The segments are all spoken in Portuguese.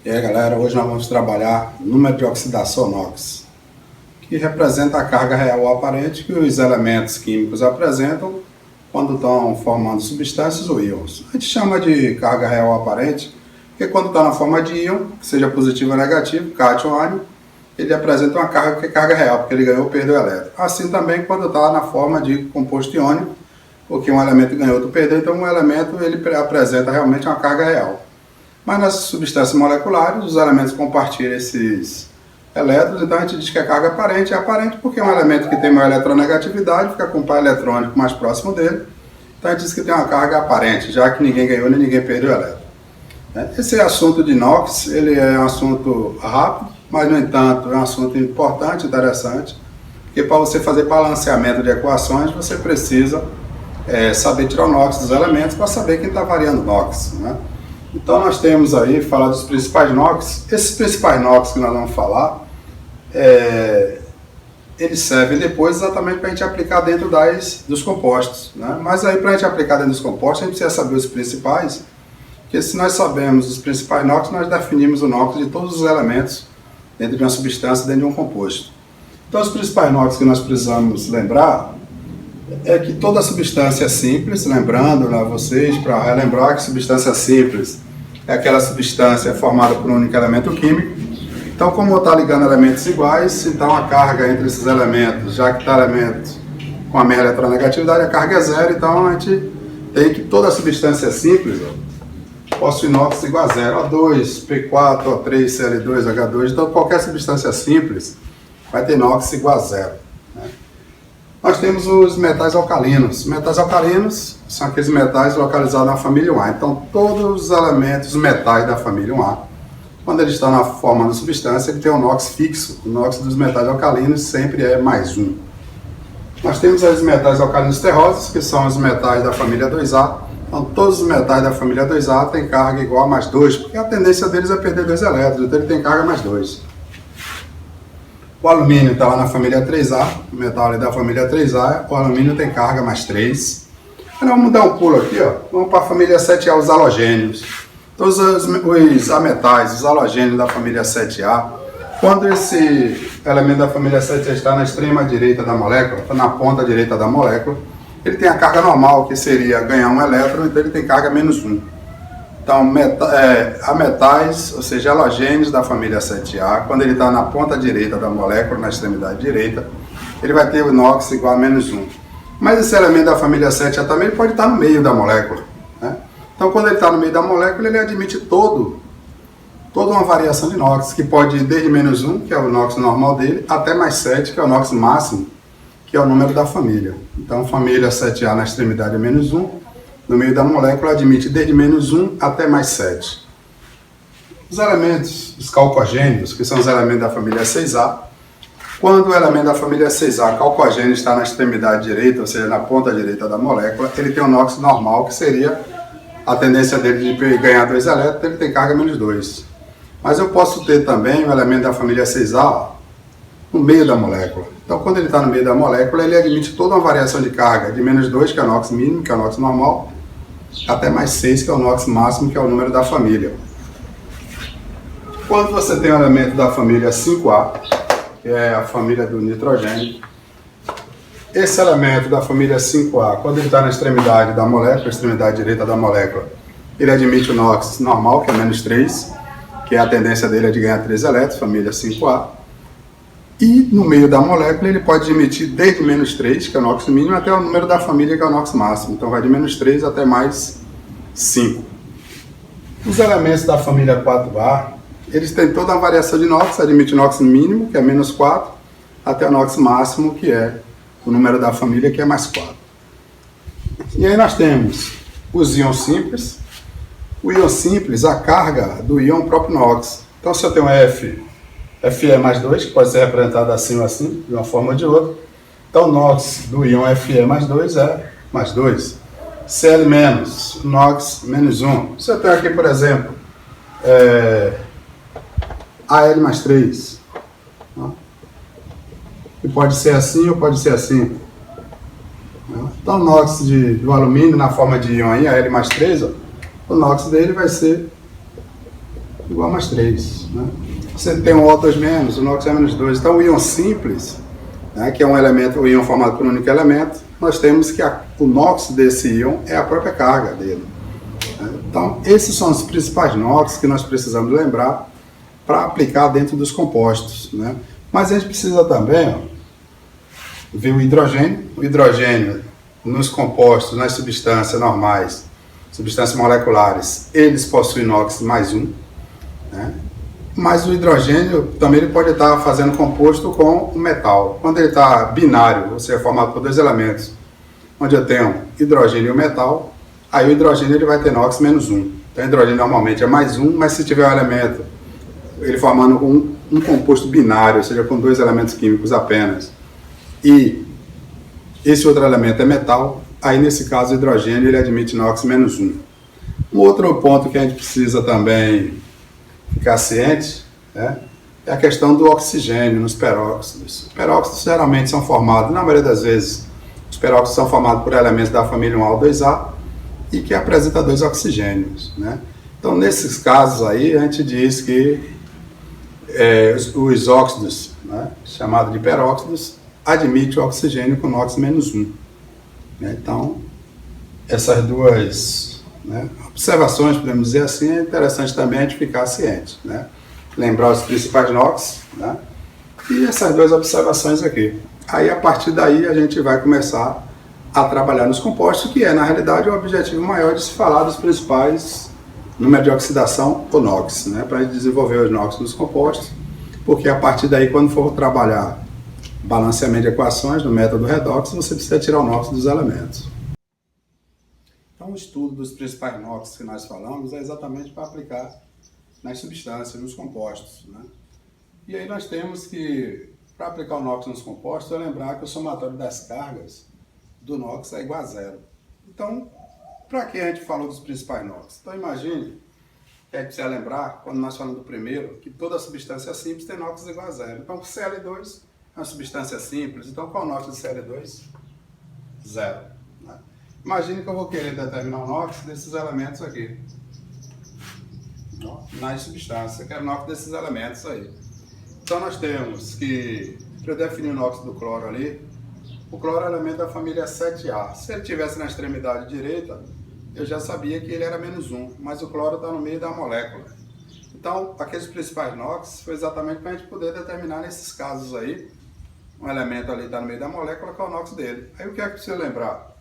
E aí galera, hoje nós vamos trabalhar o número de oxidação NOx, que representa a carga real aparente que os elementos químicos apresentam quando estão formando substâncias ou íons. A gente chama de carga real aparente, porque quando está na forma de íon, que seja positivo ou negativo, cátion ou ânion, ele apresenta uma carga que é carga real, porque ele ganhou ou perdeu elétron. Assim também quando está na forma de composto iônico, porque um elemento ganhou, outro perdeu, então um elemento ele apresenta realmente uma carga real. Mas nas substâncias moleculares, os elementos compartilham esses elétrons, então a gente diz que a carga aparente é aparente porque é um elemento que tem maior eletronegatividade, fica com o par eletrônico mais próximo dele, então a gente diz que tem uma carga aparente, já que ninguém ganhou nem ninguém perdeu elétron. Esse assunto de NOx, ele é um assunto rápido, mas no entanto é um assunto importante, interessante, porque para você fazer balanceamento de equações, você precisa saber tirar o NOx dos elementos para saber quem está variando o NOx, né? Então nós temos aí, falar dos principais NOx. Esses principais NOx que nós vamos falar, eles servem depois exatamente para a gente aplicar dentro dos compostos, né? Mas aí para a gente aplicar dentro dos compostos, a gente precisa saber os principais, porque se nós sabemos os principais NOx, nós definimos o NOx de todos os elementos dentro de uma substância, dentro de um composto. Então os principais NOx que nós precisamos lembrar é que toda substância é simples, lembrando a vocês, para relembrar que substância simples é aquela substância formada por um único elemento químico. Então, como está ligando elementos iguais, então a carga entre esses elementos, já que está elemento com a mesma eletronegatividade, a carga é zero, então a gente tem que toda substância simples possui NOx igual a zero, O2, P4, O3, Cl2, H2, então qualquer substância simples vai ter NOx igual a zero, né? Nós temos os metais alcalinos. Metais alcalinos são aqueles metais localizados na família 1A. Então, todos os elementos, os metais da família 1A, quando eles estão na forma da substância, ele tem um NOx fixo. O NOx dos metais alcalinos sempre é mais 1. Nós temos os metais alcalinos terrosos, que são os metais da família 2A. Então, todos os metais da família 2A têm carga igual a mais 2, porque a tendência deles é perder 2 elétrons, então ele tem carga mais 2. O alumínio está lá na família 3A, o metal ali da família 3A, o alumínio tem carga mais 3. Então, vamos dar um pulo aqui, vamos para a família 7A, os halogênios. Então, os ametais, os halogênios da família 7A, quando esse elemento da família 7A está na extrema direita da molécula, na ponta direita da molécula, ele tem a carga normal, que seria ganhar um elétron, então ele tem carga menos 1. Então, ametais, ou seja, halogênios da família 7A, quando ele está na ponta direita da molécula, na extremidade direita, ele vai ter o NOx igual a menos 1. Mas esse elemento da família 7A também pode estar no meio da molécula, né? Então, quando ele está no meio da molécula, ele admite toda uma variação de NOx, que pode ir desde menos 1, que é o NOx normal dele, até mais 7, que é o NOx máximo, que é o número da família. Então, família 7A na extremidade é menos 1. No meio da molécula admite desde menos 1 até mais 7. Os elementos, os calcogênios, que são os elementos da família 6A, quando o elemento da família 6A, calcogênio, está na extremidade direita, ou seja, na ponta direita da molécula, ele tem um NOx normal, que seria a tendência dele de ganhar 2 elétrons, ele tem carga menos 2. Mas eu posso ter também o elemento da família 6A no meio da molécula. Então, quando ele está no meio da molécula, ele admite toda uma variação de carga, de menos 2, que é o NOx mínimo, que é o NOx normal, até mais 6, que é o NOx máximo, que é o número da família. Quando você tem o elemento da família 5A, que é a família do nitrogênio, esse elemento da família 5A, quando ele está na extremidade da molécula, extremidade direita da molécula, ele admite o NOx normal, que é menos 3, que é a tendência dele é de ganhar 3 elétrons, família 5A. E no meio da molécula ele pode emitir desde menos 3, que é o NOx mínimo, até o número da família, que é o NOx máximo. Então vai de menos 3 até mais 5. Os elementos da família 4A, eles têm toda a variação de NOx, admite o NOx mínimo, que é menos 4, até o NOx máximo, que é o número da família, que é mais 4. E aí nós temos os íons simples. O íon simples, a carga do íon é o próprio NOx. Então se eu tenho Fe mais 2, que pode ser representado assim ou assim, de uma forma ou de outra. Então, o NOx do íon Fe mais 2 é mais 2. Cl menos, NOx menos 1. Se eu tenho aqui, por exemplo, Al mais 3. Né? E pode ser assim ou pode ser assim. Né? Então, o NOx do alumínio, na forma de íon aí, Al mais 3, o NOx dele vai ser igual a mais 3. Né? Você tem um O2-, o NOx é -2. Então o íon simples, né, que é um elemento, o íon formado por um único elemento, nós temos que o NOx desse íon é a própria carga dele. Então esses são os principais NOx que nós precisamos lembrar para aplicar dentro dos compostos. Né? Mas a gente precisa também ver o hidrogênio. O hidrogênio nos compostos, nas substâncias normais, substâncias moleculares, eles possuem NOx +1. Né? Mas o hidrogênio também ele pode estar fazendo composto com o metal. Quando ele está binário, ou seja, formado por dois elementos, onde eu tenho hidrogênio e o metal, aí o hidrogênio ele vai ter NOx -1. Então o hidrogênio normalmente é +1, mas se tiver um elemento, ele formando um composto binário, ou seja, com dois elementos químicos apenas, e esse outro elemento é metal, aí nesse caso o hidrogênio ele admite NOx -1. Um outro ponto que a gente precisa também ficar ciente, né, é a questão do oxigênio nos peróxidos. Os peróxidos geralmente são formados, na maioria das vezes, os peróxidos são formados por elementos da família 1A2A e que apresenta 2 oxigênios. Né? Então, nesses casos aí, a gente diz que os óxidos, né, chamados de peróxidos, admitem o oxigênio com NOx -1. Né? Então, essas duas, né, observações, podemos dizer assim, é interessante também a gente ficar ciente. Né? Lembrar os principais NOx, né? E essas duas observações aqui. Aí, a partir daí, a gente vai começar a trabalhar nos compostos, que é, na realidade, o objetivo maior de se falar dos principais números de oxidação, o NOx, né? Para desenvolver os NOx nos compostos, porque a partir daí, quando for trabalhar balanceamento de equações no método redox, você precisa tirar o NOx dos elementos. Então, o estudo dos principais NOx que nós falamos é exatamente para aplicar nas substâncias, nos compostos. Né? E aí nós temos que, para aplicar o NOx nos compostos, é lembrar que o somatório das cargas do NOx é igual a 0. Então, para que a gente falou dos principais NOx? Então, imagine que a gente precisa lembrar, quando nós falamos do primeiro, que toda substância simples tem NOx igual a 0. Então, o Cl2 é uma substância simples. Então, qual é o NOx do Cl2? 0. Né? Imagine que eu vou querer determinar o NOx desses elementos aqui. Nas substâncias, eu quero o NOx desses elementos aí. Então, nós temos que, para eu definir o NOx do cloro ali, o cloro é elemento da família 7A. Se ele estivesse na extremidade direita, eu já sabia que ele era -1, mas o cloro está no meio da molécula. Então, aqueles principais NOx foi exatamente para a gente poder determinar nesses casos aí, um elemento ali está no meio da molécula, qual é o NOx dele. Aí o que é que precisa lembrar?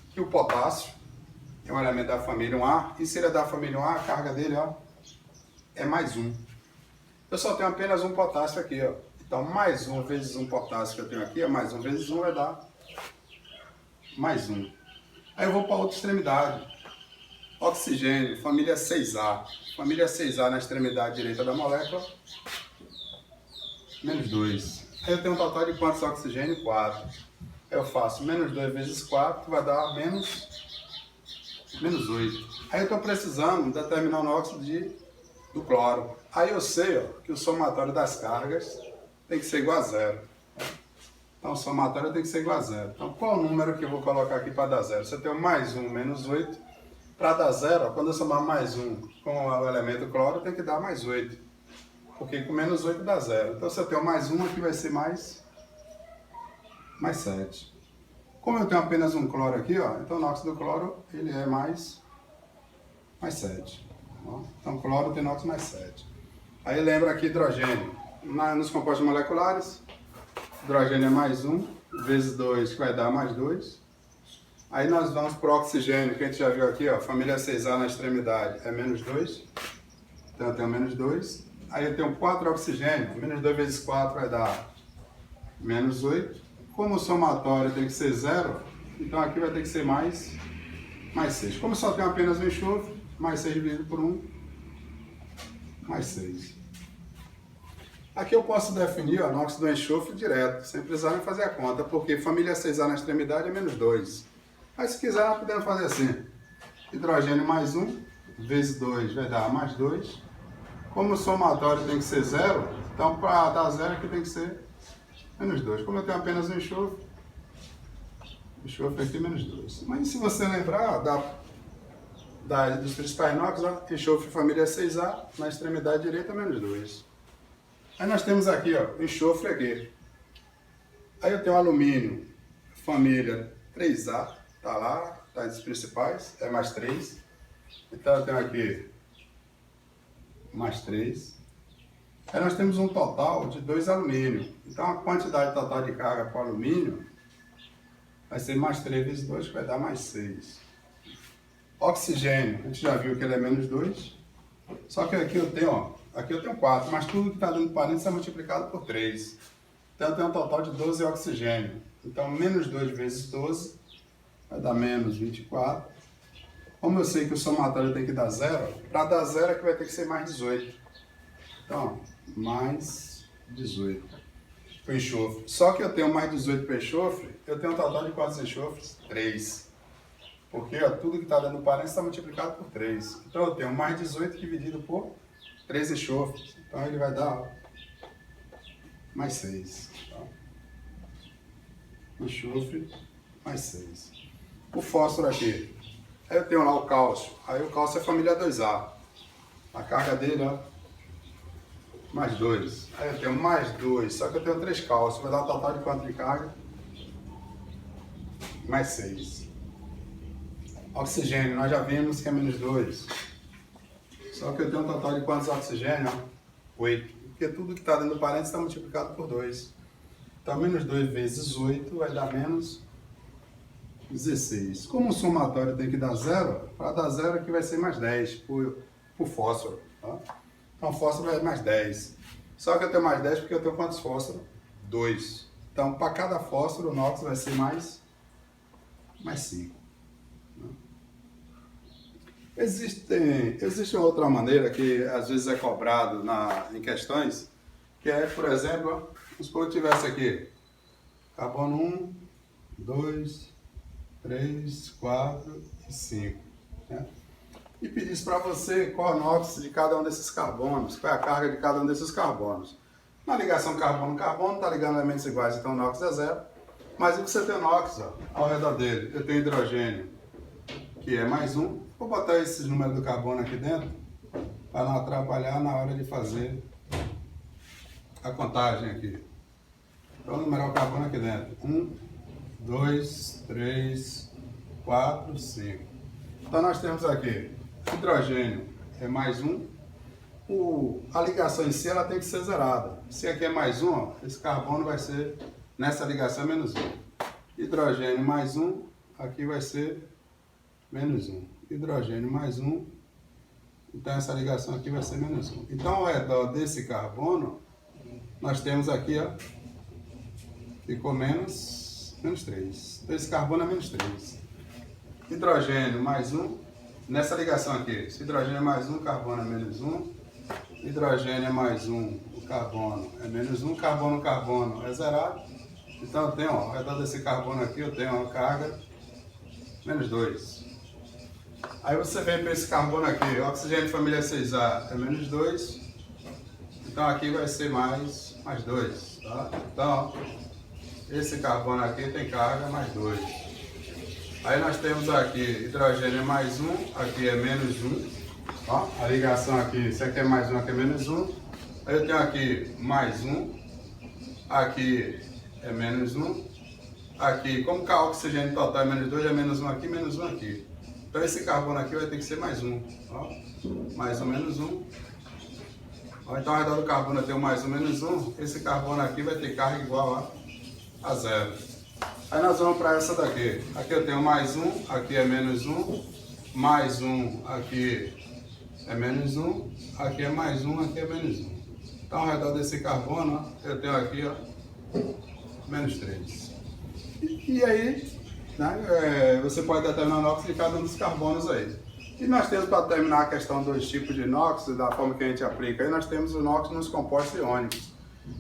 Que o potássio é um elemento da família 1A, e se ele é da família 1A, a carga dele ó, é +1. Eu só tenho apenas um potássio aqui, ó. Então, +1 vezes um potássio que eu tenho aqui, é +1 vezes 1 vai dar +1. Aí eu vou para a outra extremidade. Oxigênio, família 6A. Família 6A na extremidade direita da molécula, -2. Aí eu tenho um total de quantos oxigênio? 4. Aí eu faço -2 vezes 4, vai dar -8. Aí eu estou precisando determinar o NOx do cloro. Aí eu sei ó, que o somatório das cargas tem que ser igual a 0. Então o somatório tem que ser igual a 0. Então qual o número que eu vou colocar aqui para dar 0? Se eu tenho +1 menos 8, para dar 0, ó, quando eu somar +1 com o elemento cloro, tem que dar +8. Porque com -8 dá 0. Então se eu tenho +1 aqui vai ser mais 7. Como eu tenho apenas um cloro aqui, ó, então o NOx do cloro ele é mais 7. Então cloro tem NOx +7. Aí lembra aqui hidrogênio. Nos compostos moleculares, hidrogênio é +1 vezes 2, que vai dar +2. Aí nós vamos para o oxigênio, que a gente já viu aqui, ó, família 6A na extremidade é -2. Então eu tenho -2. Aí eu tenho 4 oxigênio, -2 vezes 4 vai dar -8. Como o somatório tem que ser 0, então aqui vai ter que ser mais 6. Como só tem apenas um enxofre, +6 dividido por 1, +6. Aqui eu posso definir o NOx do enxofre direto, sem precisar fazer a conta, porque família 6A na extremidade é -2. Mas se quiser, nós podemos fazer assim. Hidrogênio +1 vezes 2 vai dar +2. Como o somatório tem que ser 0, então para dar 0 aqui tem que ser -2. Como eu tenho apenas um enxofre aqui -2. Mas se você lembrar dos principais NOx, ó, enxofre família 6A, na extremidade direita, menos 2. Aí nós temos aqui, ó, enxofre aqui. Aí eu tenho alumínio, família 3A, tá lá, tá entre os principais, é mais 3. Então eu tenho aqui mais 3. Aí nós temos um total de 2 alumínio. Então a quantidade total de carga para o alumínio vai ser mais 3 vezes 2, que vai dar mais 6. Oxigênio, a gente já viu que ele é menos 2. Só que aqui eu tenho, ó, aqui eu tenho 4, mas tudo que está dentro do parênteses é multiplicado por 3. Então eu tenho um total de 12 oxigênio. Então menos 2 vezes 12 vai dar menos 24. Como eu sei que o somatório tem que dar 0, para dar 0 é que vai ter que ser mais 18. Então, mais 18 para o enxofre. Só que eu tenho mais 18 para o enxofre, eu tenho um total de quantos enxofres? 3. Porque ó, tudo que está dando parênteses está multiplicado por 3. Então eu tenho mais 18 dividido por 3 enxofres. Então ele vai dar ó, mais 6. Tá? Enxofre mais 6. O fósforo aqui. Aí eu tenho lá o cálcio. Aí o cálcio é família 2A. A carga dele, ó, mais 2. Aí eu tenho mais 2. Só que eu tenho 3 cálcios. Vai dar um total de quanto de carga? Mais 6. Oxigênio, nós já vimos que é menos 2. Só que eu tenho um total de quantos oxigênio? 8. Porque tudo que está dentro do parênteses está multiplicado por 2. Então, menos 2 vezes 8 vai dar menos 16. Como o somatório tem que dar 0, para dar 0 aqui vai ser mais 10 por fósforo. Tá? Então, o fósforo vai mais 10. Só que eu tenho mais 10 porque eu tenho quantos fósforos? 2. Então, para cada fósforo, o NOx vai ser mais 5. Existe outra maneira que às vezes é cobrado em questões, que é, por exemplo, vamos supor que eu tivesse aqui carbono 1, 2, 3, 4 e 5. Né? E pedisse para você qual é o NOx de cada um desses carbonos, qual é a carga de cada um desses carbonos. Na ligação carbono-carbono, está ligando elementos iguais, então o NOx é 0. Mas você tem o NOx ó, ao redor dele. Eu tenho hidrogênio, que é mais 1. Vou botar esses números do carbono aqui dentro, para não atrapalhar na hora de fazer a contagem aqui. Então, numerar o carbono aqui dentro. 1, 2, 3, 4, 5. Então, nós temos aqui hidrogênio é mais 1. A ligação em si ela tem que ser zerada. Se aqui é mais 1, ó, esse carbono vai ser, nessa ligação, menos 1. Hidrogênio mais 1, aqui vai ser menos 1. Hidrogênio mais 1, então essa ligação aqui vai ser menos 1. Então, ao redor desse carbono, nós temos aqui, ó, ficou menos 3. Então, esse carbono é menos 3. Hidrogênio mais 1, nessa ligação aqui, se hidrogênio é mais 1, carbono é menos 1. Hidrogênio é mais 1, o carbono é menos 1. Carbono é zerado. Então, eu tenho, ó, ao redor desse carbono aqui, eu tenho uma carga menos 2. Aí você vem para esse carbono aqui, oxigênio família 6A é menos 2, então aqui vai ser mais 2, tá? Então, esse carbono aqui tem carga mais 2. Aí nós temos aqui hidrogênio mais 1, aqui é menos 1, ó, a ligação aqui, isso aqui é mais 1, aqui é menos 1. Aí eu tenho aqui mais 1, aqui é menos 1, aqui, como o oxigênio total é menos 2, é menos 1 aqui, menos 1 aqui. Então esse carbono aqui vai ter que ser mais 1. Ó. Mais 1, menos 1. Ó, então ao redor do carbono eu tenho mais 1, menos 1. Esse carbono aqui vai ter carga igual a 0. Aí nós vamos para essa daqui. Aqui eu tenho mais 1, aqui é menos 1. Mais 1, aqui é menos 1. Aqui é mais 1, aqui é menos 1. Então ao redor desse carbono, ó, eu tenho aqui ó, menos 3. E aí, né, você pode determinar o NOx de cada um dos carbonos aí. E nós temos, para terminar a questão dos tipos de NOx, da forma que a gente aplica, aí nós temos o NOx nos compostos iônicos.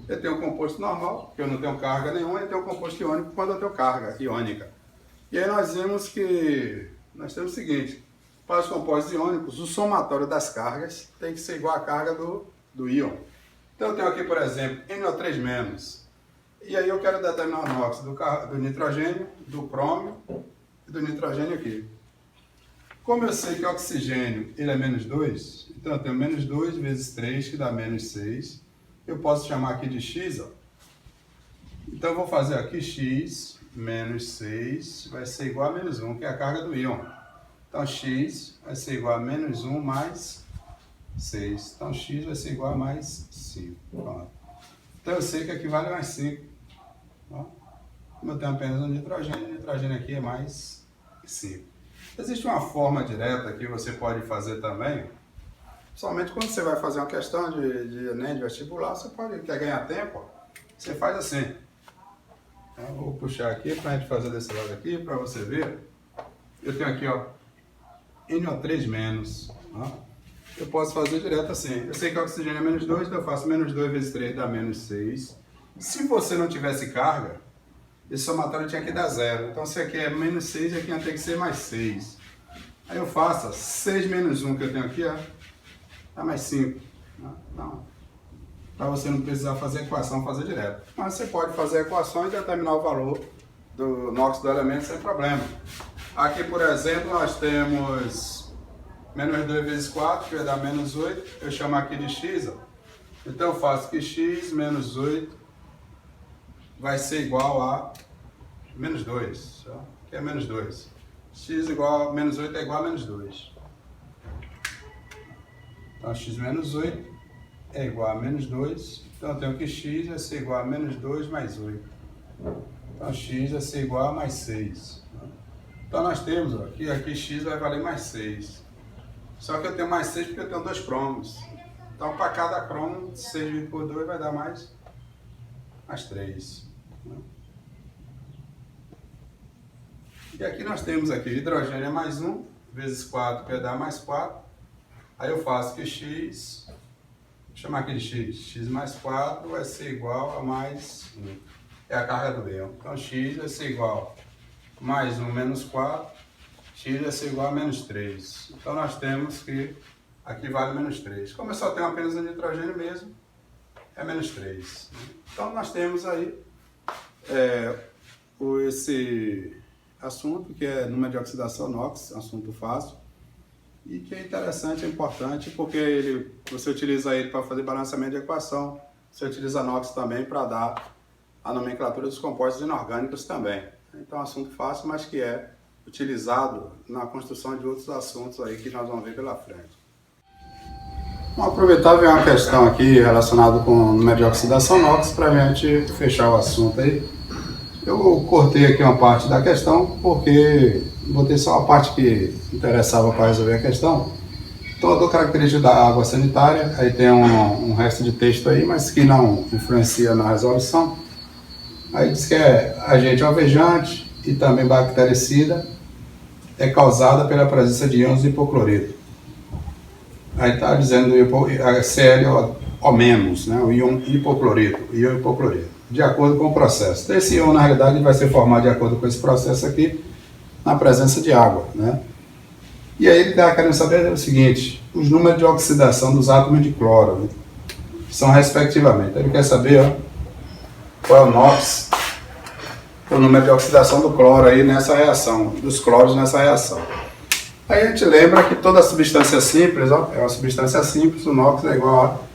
Eu tenho um composto normal, que eu não tenho carga nenhuma, e tenho um composto iônico quando eu tenho carga iônica. E aí nós vimos que nós temos o seguinte, para os compostos iônicos, o somatório das cargas tem que ser igual à carga do íon. Então eu tenho aqui, por exemplo, NO3-, e aí eu quero determinar o NOx do nitrogênio, do crômio e do nitrogênio aqui. Como eu sei que o oxigênio ele é menos 2, então eu tenho menos 2 vezes 3, que dá menos 6. Eu posso chamar aqui de x, ó. Então eu vou fazer aqui x menos 6 vai ser igual a menos 1, que é a carga do íon. Então x vai ser igual a menos 1 mais 6. Então x vai ser igual a mais 5. Pronto. Então eu sei que aqui vale mais 5. Ó. Como eu tenho apenas um nitrogênio, o nitrogênio aqui é mais 5. Existe uma forma direta que você pode fazer também. Somente quando você vai fazer uma questão de Enem, de vestibular, você quer ganhar tempo, ó, você faz assim. Eu vou puxar aqui para a gente fazer desse lado aqui, para você ver. Eu tenho aqui, ó, NO3-. Ó. Eu posso fazer direto assim. Eu sei que o oxigênio é menos 2, então eu faço menos 2 vezes 3 dá menos 6. Se você não tivesse carga, esse somatório tinha que dar 0. Então se aqui é menos 6, aqui ia ter que ser mais 6. Aí eu faço 6 menos 1 que eu tenho aqui, ó, dá mais 5. Não. Para você não precisar fazer a equação, fazer direto. Mas você pode fazer a equação e determinar o valor do NOx do elemento sem problema. Aqui, por exemplo, nós temos menos 2 vezes 4, que vai dar menos 8. Eu chamo aqui de x, ó. Então eu faço que x menos 8 vai ser igual a menos 2. Que é menos 2. X igual a menos 8 é igual a menos 2. Então x menos 8 é igual a menos 2. Então eu tenho que x vai ser igual a menos 2 mais 8. Então x vai ser igual a mais 6. Então nós temos, ó, que aqui x vai valer mais 6. Só que eu tenho mais 6 porque eu tenho 2 cromos. Então para cada cromo, 6 dividido por 2 vai dar mais 3. E aqui nós temos aqui hidrogênio é mais 1, vezes 4 que vai dar mais 4. Aí eu faço que x, vou chamar aqui de x mais 4 vai ser igual a mais 1. É a carga do íon. Então x vai ser igual a mais 1 menos 4, x vai ser igual a menos 3. Então nós temos que aqui vale menos 3. Como eu só tenho apenas um nitrogênio mesmo, é menos 3. Então nós temos aí esse assunto que é número de oxidação NOx, assunto fácil, e que é interessante, é importante, porque você utiliza ele para fazer balanceamento de equação, você utiliza NOx também para dar a nomenclatura dos compostos inorgânicos também. Então é um assunto fácil, mas que é utilizado na construção de outros assuntos aí que nós vamos ver pela frente. Vamos aproveitar e ver uma questão aqui relacionada com o número de oxidação NOx para a gente fechar o assunto aí. Eu cortei aqui uma parte da questão porque botei só a parte que interessava para resolver a questão. Então eu dou característica da água sanitária, aí tem um resto de texto aí, mas que não influencia na resolução. Aí diz que é agente alvejante e também bactericida, é causada pela presença de íons de hipoclorito. Aí está dizendo ClO-, né, o íon hipoclorito, de acordo com o processo. Então, esse íon, na realidade, vai ser formado de acordo com esse processo aqui, na presença de água, né? E aí ele está querendo saber o seguinte, os números de oxidação dos átomos de cloro, né, são respectivamente. Ele quer saber, ó, qual é o NOx, o número de oxidação do cloro aí nessa reação, dos cloros nessa reação. Aí a gente lembra que toda substância simples, ó, é uma substância simples, o NOx é igual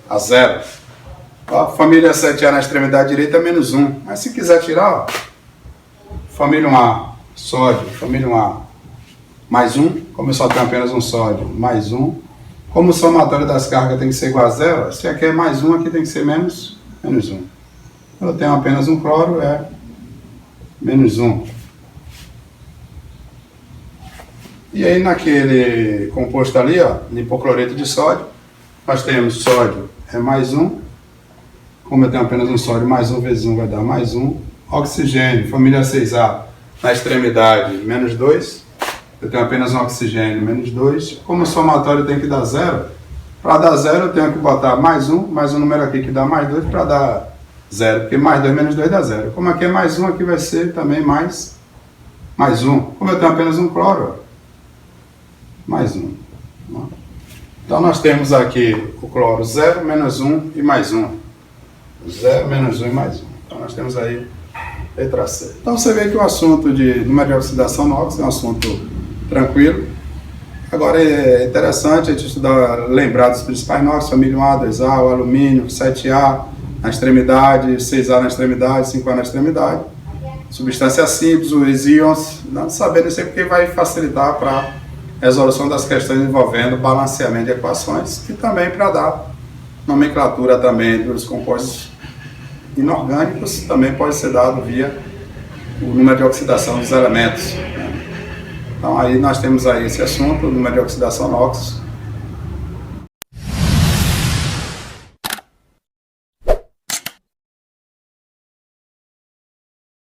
a 0. Ó, família 7A na extremidade direita é menos 1. Mas se quiser tirar, ó, família 1A, sódio, família 1A, mais 1, como eu só tenho apenas um sódio, mais 1. Como o somatório das cargas tem que ser igual a 0, se aqui é mais 1, aqui tem que ser menos 1. Eu tenho apenas um cloro, é menos 1. E aí naquele composto ali, ó, hipocloreto de sódio, nós temos sódio é mais 1. Como eu tenho apenas um sódio, mais 1 vezes 1 vai dar mais 1. Oxigênio, família 6A, na extremidade, menos 2. Eu tenho apenas um oxigênio, menos 2. Como o somatório tem que dar 0, para dar 0 eu tenho que botar mais um número aqui que dá mais 2 para dar 0. Porque mais 2 menos 2 dá 0. Como aqui é mais 1, aqui vai ser também mais 1. Como eu tenho apenas um cloro, ó, mais 1. Então nós temos aqui o cloro 0, menos 1 e mais 1. 0, menos 1 e mais 1. Então nós temos aí letra C. Então você vê que o assunto de número de oxidação NOx é um assunto tranquilo. Agora é interessante a gente estudar, lembrar dos principais NOx, família 1A, 2A, o alumínio, 7A na extremidade, 6A na extremidade, 5A na extremidade. Substâncias simples, os íons, não sabendo isso aí porque vai facilitar para a resolução das questões envolvendo balanceamento de equações e também para dar nomenclatura também dos compostos inorgânicos, também pode ser dado via o número de oxidação dos elementos. Então aí nós temos aí esse assunto, o número de oxidação NOx,